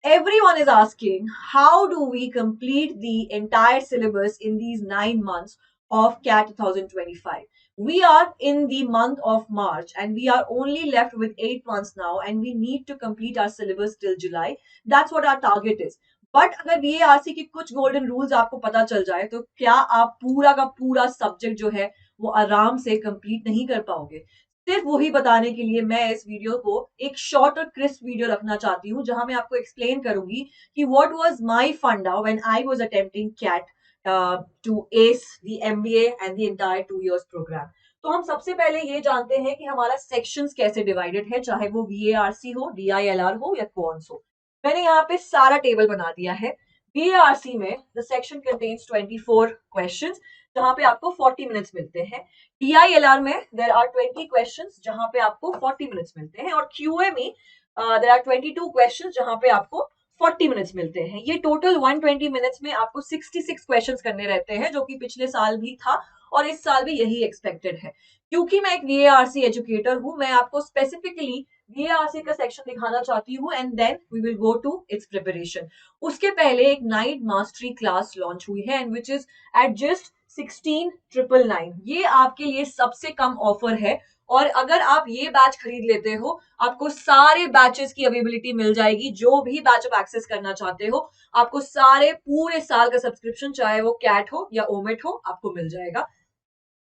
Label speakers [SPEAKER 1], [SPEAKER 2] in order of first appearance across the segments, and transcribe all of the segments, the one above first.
[SPEAKER 1] Everyone is asking, how do we complete the entire syllabus in these 9 months of CAT 2025? We are in the month of March and we are only left with 8 months now, and we need to complete our syllabus till July. That's what our target is. But अगर VARC के कुछ golden rules आपको पता चल जाए तो क्या आप पूरा का पूरा सब्जेक्ट जो है वो आराम से कंप्लीट नहीं कर पाओगे? सिर्फ वही बताने के लिए मैं इस वीडियो को एक शॉर्ट और क्रिस्प वीडियो रखना चाहती हूँ, जहां मैं आपको एक्सप्लेन करूंगी कि व्हाट वाज माय फंडा when I was attempting CAT to ace the MBA and the entire 2 years programme. तो हम सबसे पहले ये जानते हैं कि हमारा सेक्शंस कैसे डिवाइडेड है, चाहे वो VARC हो, DILR हो या कौन्स हो। मैंने यहाँ पे सारा टेबल बना दिया है। VARC में द सेक्शन कंटेन्स 24 क्वेश्चंस, जहां पे आपको 40 मिनट्स मिलते हैं। DILR में देर आर 20 क्वेश्चंस, जहां पे आपको 40 मिनट्स मिलते हैं। और QA में देर आर 22 क्वेश्चंस, जहां पे आपको 40 मिनट्स मिलते हैं। ये टोटल 120 मिनट्स में आपको 66 क्वेश्चंस करने रहते हैं, जो कि पिछले साल भी था और इस साल भी यही एक्सपेक्टेड है। क्योंकि मैं एक VARC एजुकेटर हूं, मैं आपको स्पेसिफिकली VARC का सेक्शन दिखाना चाहती हूँ and then we will go to its preparation. उसके पहले एक नाइट मास्टरी क्लास लॉन्च हुई है and which is at just 16,999। ये आपके लिए सबसे कम ऑफर है, और अगर आप ये बैच खरीद लेते हो आपको सारे बैचेस की अवेलेबिलिटी मिल जाएगी। जो भी बैच आप एक्सेस करना चाहते हो, आपको सारे पूरे साल का सब्सक्रिप्शन, चाहे वो कैट हो या ओमेट हो, आपको मिल जाएगा।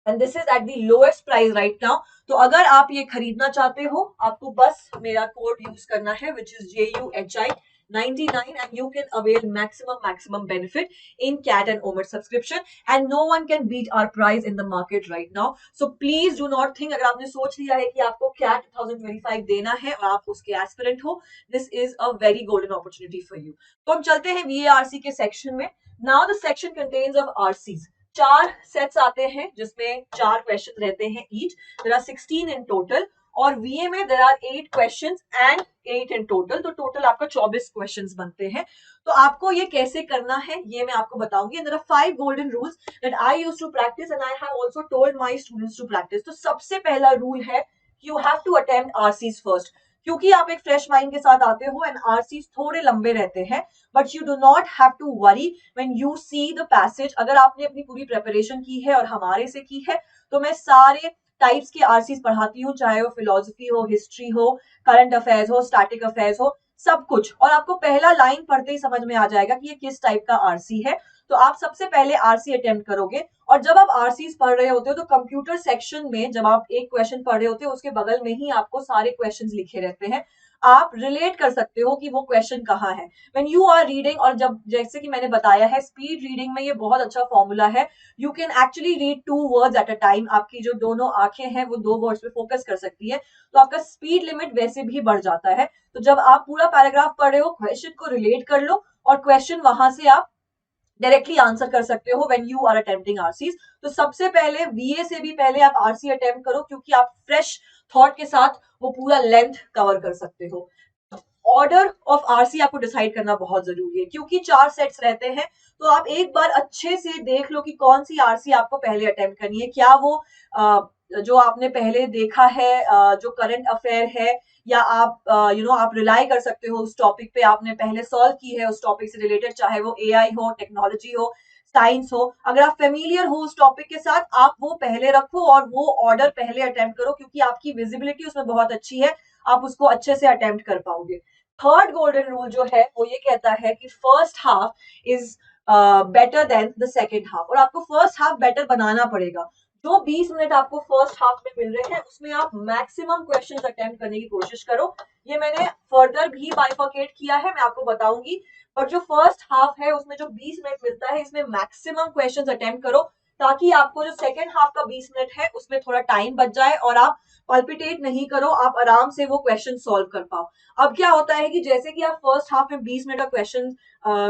[SPEAKER 1] And this is at the lowest price right now. तो अगर आप ये खरीदना चाहते हो, आपको बस मेरा कोड यूज करना है, which is JUHI 99, and you can avail maximum benefit in CAT and OMET subscription, and no one can beat our price in the market right now. So please do not think, अगर आपने सोच लिया है कि आपको CAT 2025 देना है और आप उसके एस्पिरेंट हो, this is a very golden opportunity for you. तो हम चलते हैं VARC के सेक्शन में। Now the section contains of RCs, 4 sets आते हैं जिसमें 4 क्वेश्चन रहते हैं each. There are 16 in total, और VA में there are 8 questions and 8 in total, तो टोटल आपका 24 क्वेश्चंस बनते हैं। तो आपको ये कैसे करना है ये मैं आपको बताऊंगी। There are 5 golden rules that I used to practise and I have also told my students to practise. तो सबसे पहला रूल है, you have to attempt RCs first. क्योंकि आप एक फ्रेश माइंड के साथ आते हो एंड RCs थोड़े लंबे रहते हैं, but you do not have to worry when you see the passage. अगर आपने अपनी पूरी प्रिपरेशन की है और हमारे से की है, तो मैं सारे टाइप्स के RCs पढ़ाती हूँ, चाहे वो फिलोसफी हो, हिस्ट्री हो, करंट अफेयर्स हो, स्टैटिक अफेयर्स हो, सब कुछ। और आपको पहला लाइन पढ़ते ही समझ में आ जाएगा कि ये किस टाइप का RC है। तो आप सबसे पहले RC अटेम्प्ट करोगे, और जब आप RCs पढ़ रहे होते हो तो कंप्यूटर सेक्शन में जब आप एक क्वेश्चन पढ़ रहे होते हो, उसके बगल में ही आपको सारे क्वेश्चंस लिखे रहते हैं। आप रिलेट कर सकते हो कि वो क्वेश्चन कहाँ है व्हेन यू आर रीडिंग। और जब, जैसे कि मैंने बताया है, स्पीड रीडिंग में ये बहुत अच्छा फॉर्मूला है। You can actually read 2 words at a time. आपकी जो दोनों आंखें हैं वो 2 वर्ड्स पे फोकस कर सकती है, तो आपका स्पीड लिमिट वैसे भी बढ़ जाता है। तो जब आप पूरा पैराग्राफ पढ़ रहे हो, क्वेश्चन को रिलेट कर लो और क्वेश्चन वहां से आप डायरेक्टली आंसर कर सकते हो when you are attempting RCs। तो सबसे पहले VA से भी पहले आप RC अटेम्प्ट करो, क्योंकि आप फ्रेश थॉट के साथ वो पूरा लेंथ कवर कर सकते हो। ऑर्डर ऑफ RC आपको डिसाइड करना बहुत जरूरी है, क्योंकि 4 सेट्स रहते हैं। तो आप एक बार अच्छे से देख लो कि कौन सी RC आपको पहले अटेम्प्ट करनी है। क्या वो जो आपने पहले देखा है, जो करंट अफेयर है, या आप आप रिलाई कर सकते हो उस टॉपिक पे, आपने पहले सॉल्व की है उस टॉपिक से रिलेटेड, चाहे वो AI हो, टेक्नोलॉजी हो, साइंस हो। अगर आप फेमिलियर हो उस टॉपिक के साथ, आप वो पहले रखो और वो ऑर्डर पहले अटेम्प्ट करो, क्योंकि आपकी विजिबिलिटी उसमें बहुत अच्छी है, आप उसको अच्छे से अटेम्प्ट कर पाओगे। थर्ड गोल्डन रूल जो है वो ये कहता है कि first half is better than the second half, और आपको फर्स्ट हाफ बेटर बनाना पड़ेगा। जो 20 मिनट आपको फर्स्ट हाफ में मिल रहे हैं, उसमें आप मैक्सिमम क्वेश्चंस अटेम्प्ट करने की कोशिश करो। ये मैंने फर्दर भी बाइफर्केट किया है, मैं आपको बताऊंगी। पर जो फर्स्ट हाफ है उसमें जो 20 मिनट मिलता है, इसमें मैक्सिमम क्वेश्चंस अटेम्प्ट करो, ताकि आपको जो सेकेंड हाफ का 20 मिनट है उसमें थोड़ा टाइम बच जाए और आप पल्पिटेट नहीं करो, आप आराम से वो क्वेश्चन सॉल्व कर पाओ। अब क्या होता है कि जैसे कि आप फर्स्ट हाफ में 20 मिनट का क्वेश्चन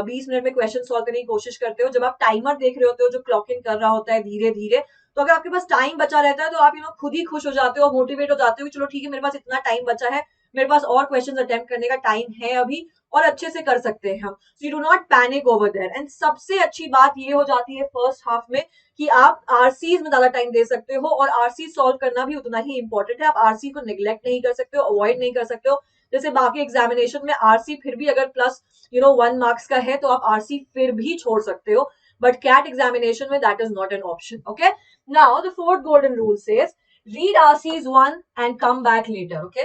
[SPEAKER 1] 20 मिनट में क्वेश्चन सॉल्व करने की कोशिश करते हो, जब आप टाइमर देख रहे होते हो जो क्लॉक इन कर रहा होता है धीरे धीरे, तो अगर आपके पास टाइम बचा रहता है तो आप खुद ही खुश हो जाते हो, मोटिवेट हो जाते हो कि चलो ठीक है, मेरे पास इतना टाइम बचा है, मेरे पास और क्वेश्चन अटेम्प्ट करने का टाइम है अभी, और अच्छे से कर सकते हैं हम। So you do not panic over there. And सबसे अच्छी बात ये हो जाती है फर्स्ट हाफ में कि आप RCs में ज्यादा टाइम दे सकते हो, और RC सॉल्व करना भी उतना ही इंपॉर्टेंट है। आप RC को निग्लेक्ट नहीं कर सकते हो, अवॉइड नहीं कर सकते हो। जैसे बाकी एग्जामिनेशन में RC फिर भी अगर प्लस 1 मार्क्स का है तो आप आरसी फिर भी छोड़ सकते हो, बट कैट एग्जामिनेशन में that is not an option. Okay, now the fourth golden rule says read RCs one and come back later. Okay,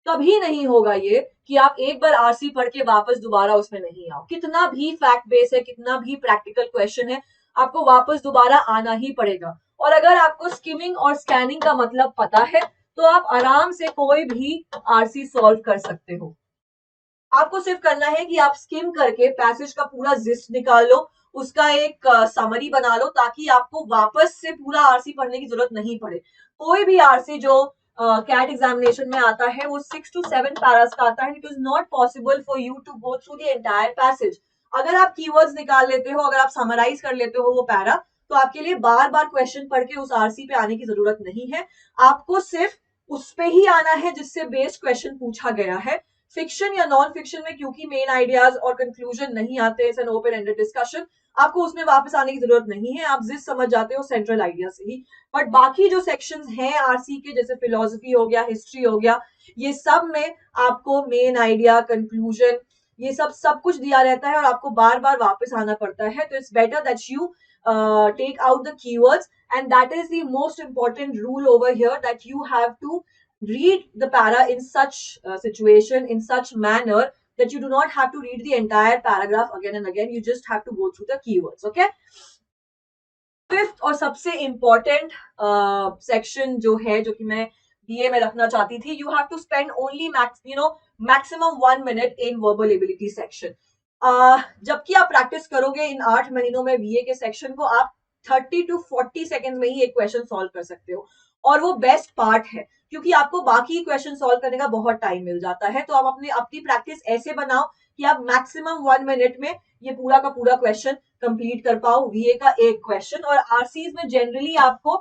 [SPEAKER 1] कभी नहीं होगा ये कि आप एक बार आरसी पढ़ के वापस दोबारा उसमें नहीं आओ. कितना भी फैक्ट बेस है, कितना भी प्रैक्टिकल क्वेश्चन है, आपको वापस दोबारा आना ही पड़ेगा. और अगर आपको स्किमिंग और स्कैनिंग का मतलब पता है तो आप आराम से कोई भी आरसी सॉल्व कर सकते हो. आपको सिर्फ करना है कि आप स्किम करके पैसेज का पूरा जिस्ट निकाल लो, उसका एक समरी बना लो, ताकि आपको वापस से पूरा आरसी पढ़ने की जरूरत नहीं पड़े. कोई भी आरसी जो कैट एग्जामिनेशन में आता है वो 6 to 7 पैरास का आता है. It is not possible for you to go through the entire passage. अगर आप कीवर्ड्स निकाल लेते हो, अगर आप समराइज कर लेते हो वो पैरा, तो आपके लिए बार बार क्वेश्चन पढ़ के उस आरसी पे आने की जरूरत नहीं है. आपको सिर्फ उस पे ही आना है जिससे बेस्ड क्वेश्चन पूछा गया है. फिक्शन या नॉन फिक्शन में क्योंकि मेन आइडियाज और कंक्लूजन नहीं आते, it's an open ended discussion, आपको उसमें वापस आने की जरूरत नहीं है. आप जिस समझ जाते हो सेंट्रल आइडिया से ही. बट बाकी जो सेक्शंस हैं आरसी के, जैसे फिलोसफी हो गया, हिस्ट्री हो गया, ये सब में आपको मेन आइडिया, कंक्लूजन, ये सब सब कुछ दिया रहता है और आपको बार बार वापस आना पड़ता है. तो it's better that you take out the keywords, and that is the most important rule over here, that you have to read the para in such situation, in such manner that you do not have to read the entire paragraph again and again. You just have to go through the keywords. Okay, fifth और सबसे important section जो है, जो कि मैं BA में रखना चाहती थी, you have to spend only maximum 1 minute in verbal ability section. जबकि आप प्रैक्टिस करोगे इन 8 महीनों में बीए के सेक्शन को, आप 30 to 40 सेकेंड में ही एक क्वेश्चन सॉल्व कर सकते हो. और वो बेस्ट पार्ट है, क्योंकि आपको बाकी क्वेश्चन सॉल्व करने का बहुत टाइम मिल जाता है. तो आप अपनी प्रैक्टिस ऐसे बनाओ कि आप मैक्सिमम 1 मिनट में ये पूरा का पूरा क्वेश्चन कंप्लीट कर पाओ, वीए का एक क्वेश्चन. और आरसीज में जनरली आपको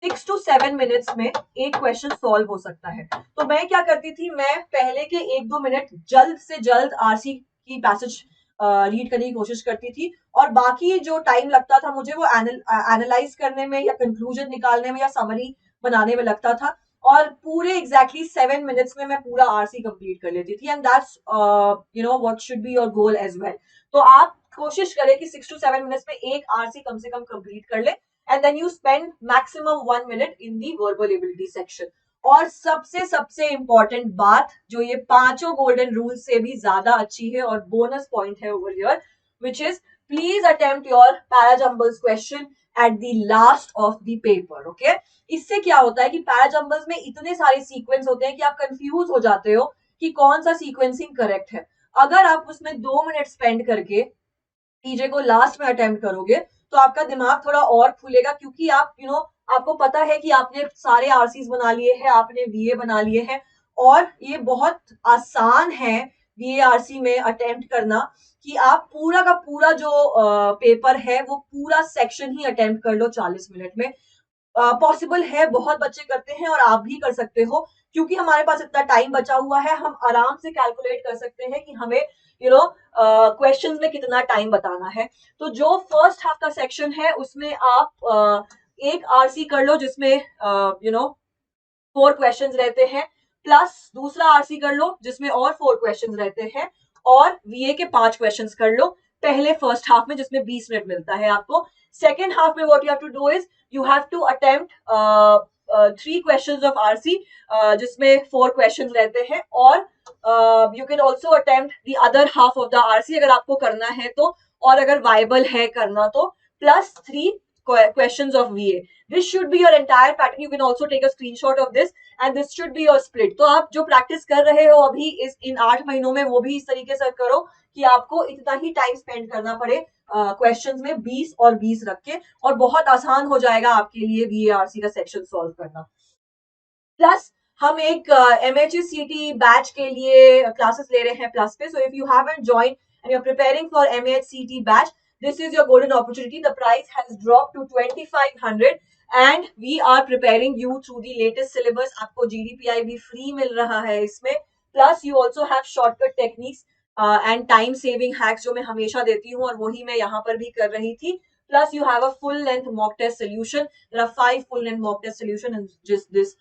[SPEAKER 1] 6 to 7 मिनट्स में एक क्वेश्चन सॉल्व हो सकता है. तो मैं क्या करती थी, मैं पहले के 1-2 मिनट जल्द से जल्द आरसी की पैसेज रीड करने की कोशिश करती थी, और बाकी जो टाइम लगता था मुझे वो एनालाइज करने में या कंक्लूजन निकालने में या समरी बनाने में लगता था. और पूरे एग्जैक्टली 7 मिनट्स में मैं पूरा आरसी कंप्लीट कर लेती थी. And that's what should be your goal as well. तो आप कोशिश करें कि 6 to 7 मिनट्स में एक आरसी कम से कम कंप्लीट कर ले, and then you spend maximum 1 minute in the verbal ability section. और सबसे सबसे इंपॉर्टेंट बात, जो ये पांचों गोल्डन रूल से भी ज्यादा अच्छी है और बोनस पॉइंट है over here, which is please attempt your parajumbles question at the last of the paper. Okay, इससे क्या होता है कि पैराजंबल्स में इतने सारे सीक्वेंस होते हैं कि आप कंफ्यूज हो जाते हो कि कौन सा सीक्वेंसिंग करेक्ट है. अगर आप उसमें 2 मिनट स्पेंड करके टीजे को लास्ट में अटेम्प्ट करोगे तो आपका दिमाग थोड़ा और खुलेगा, क्योंकि आप आपको पता है कि आपने सारे आरसीज बना लिए हैं, आपने वीए बना लिए हैं, और ये बहुत आसान है वीए आरसी में अटेम्प्ट करना, कि आप पूरा का पूरा जो पेपर है वो पूरा सेक्शन ही अटेम्प्ट कर लो 40 मिनट में. पॉसिबल है, बहुत बच्चे करते हैं और आप भी कर सकते हो. क्योंकि हमारे पास इतना टाइम बचा हुआ है, हम आराम से कैलकुलेट कर सकते हैं कि हमें क्वेश्चंस में कितना टाइम बताना है. तो जो फर्स्ट हाफ का सेक्शन है उसमें आप एक आरसी कर लो जिसमें 4 क्वेश्चंस रहते हैं, प्लस दूसरा आरसी कर लो जिसमें और 4 क्वेश्चंस रहते हैं, और वीए के 5 क्वेश्चंस कर लो पहले फर्स्ट हाफ में, जिसमें 20 मिनट मिलता है आपको. सेकेंड हाफ में what you have to do is you have to attempt 3 questions of RC, जिसमें 4 questions रहते हैं, और you can also attempt the other half of the RC अगर आपको करना है तो, और अगर viable है करना तो, plus 3 questions of VA. This should be your entire pattern. You can also take a screenshot of this, and this should be your split. तो आप जो प्रैक्टिस कर रहे हो अभी इन 8 महीनों में, वो भी इस तरीके से करो कि आपको इतना ही टाइम स्पेंड करना पड़े क्वेश्चंस में 20 और 20 रख के, और बहुत आसान हो जाएगा आपके लिए VARC का सेक्शन सॉल्व करना. प्लस हम एक MHCT बैच के लिए क्लासेस ले रहे हैं प्लस पे. So if you haven't join and you are preparing for MHCT batch, this is your golden opportunity. The price has dropped to 2500 and we are preparing you through the latest syllabus. आपको GDPI भी free मिल रहा है इसमें. Plus you also have shortcut techniques and time saving hacks जो मैं हमेशा देती हूँ, और वही मैं यहाँ पर भी कर रही थी. Plus you have a full length mock test solution. There are 5 full length mock test solution in just this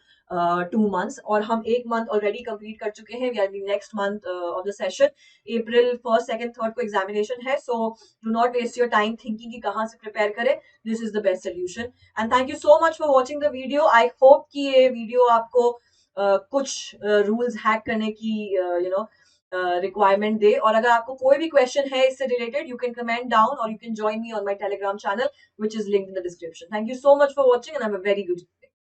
[SPEAKER 1] 2 months, और हम एक मंथ ऑलरेडी कंप्लीट कर चुके हैं. We are the next month of the session. April 1st 2nd 3rd को examination है. So do not waste your time thinking कि कहाँ से प्रिपेयर करें. This is the best solution. And thank you so much for watching the video. I hope कि ये video आपको कुछ रूल्स हैक करने की रिक्वायरमेंट दे. और अगर आपको कोई भी क्वेश्चन है इससे related, you can comment down और you can join me on my Telegram channel, which is linked in the description. Thank you so much for watching and have a very good day.